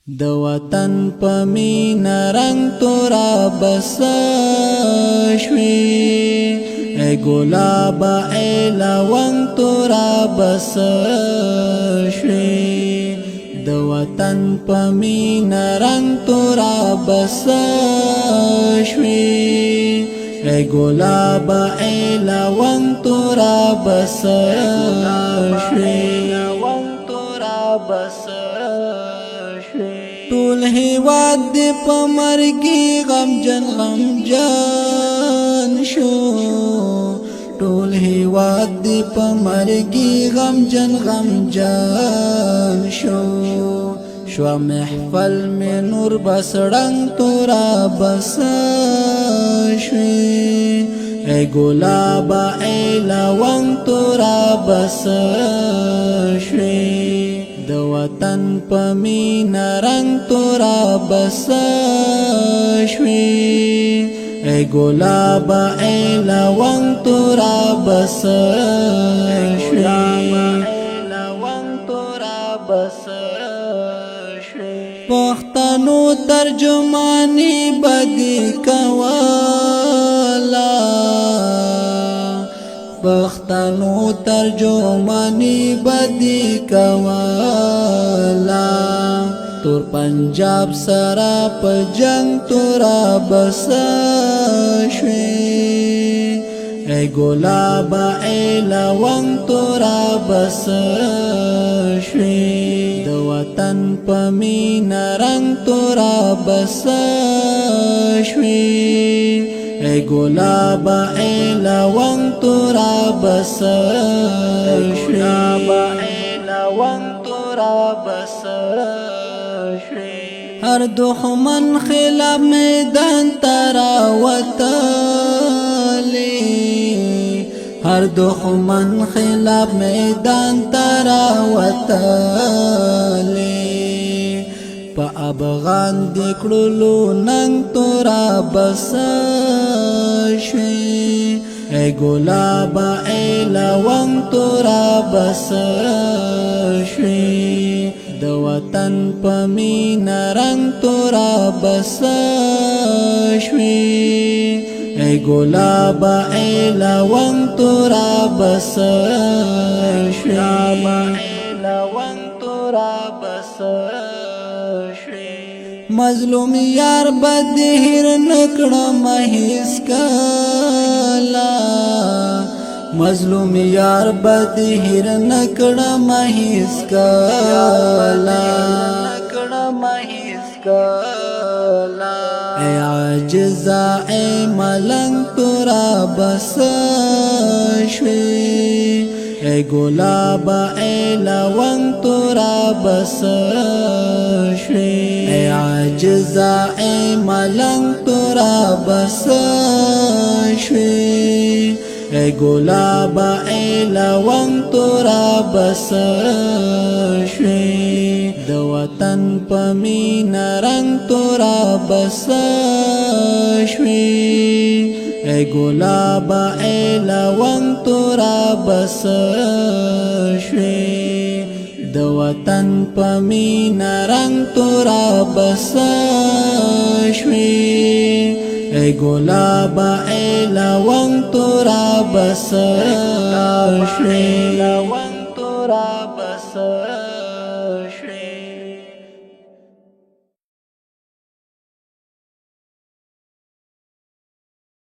د وطن په مینا رنگ تورا بس شوي ای ګلابه ای لونګ تورا بس شوي د وطن په مینا رنگ تورا بس شوي ای ګلابه ای لونګ تورا بس شوي ټول هیواد دې په مرګي غمجن شو ټول هیواد دې په مرګي غمجن شو شو محفل میں نور بس رنگ تورا بس شوي ای ګلابه ای لونګ تورا بس شوي د وطن په مینا رنگ تورا بس شوي ای ګلابه ای لونګ تورا بس شوي پښتنو ترجمانی بدی کولا پښتنو ترجمانی بدی کولا تور پنجاب سرا په جنگ تورا بس شوي ای ګلابه ای لونګ تورا بس شوي د وطن په مینا رنگ تورا بس شوي ای ګلابه ای لونګ تورا بس شوي هر دښمن خلاف میدان ترا وتلی هر دښمن خلاف میدان ترا وتلی په افغان دې کړلو ننګ تورا بس شوي ای ګلابه ای لونګ تورا بس شوي د وطن په مینا رنگ تورا بس شوي ای ګلابه ای لونګ تورا بس شوي مظلوم یار بد هیر نکړم هیڅ کلا مظلوم یار بد هیر نکړم هیڅ کلا ای عاجزا ای ملنګ تورا بس شوي ای ګلابه ای لونګ تورا بس شوي ای عاجزا ای ملنګ تورا بس شوي ای ګلابه ای لونګ تورا بس شوي د وطن په مینا رنگ تورا بس شوي ای ګلابه ای لونګ تورا بس شوي د وطن په مینا رنگ تورا بس شوي ای ګلابه ای لونګ تورا بس شوي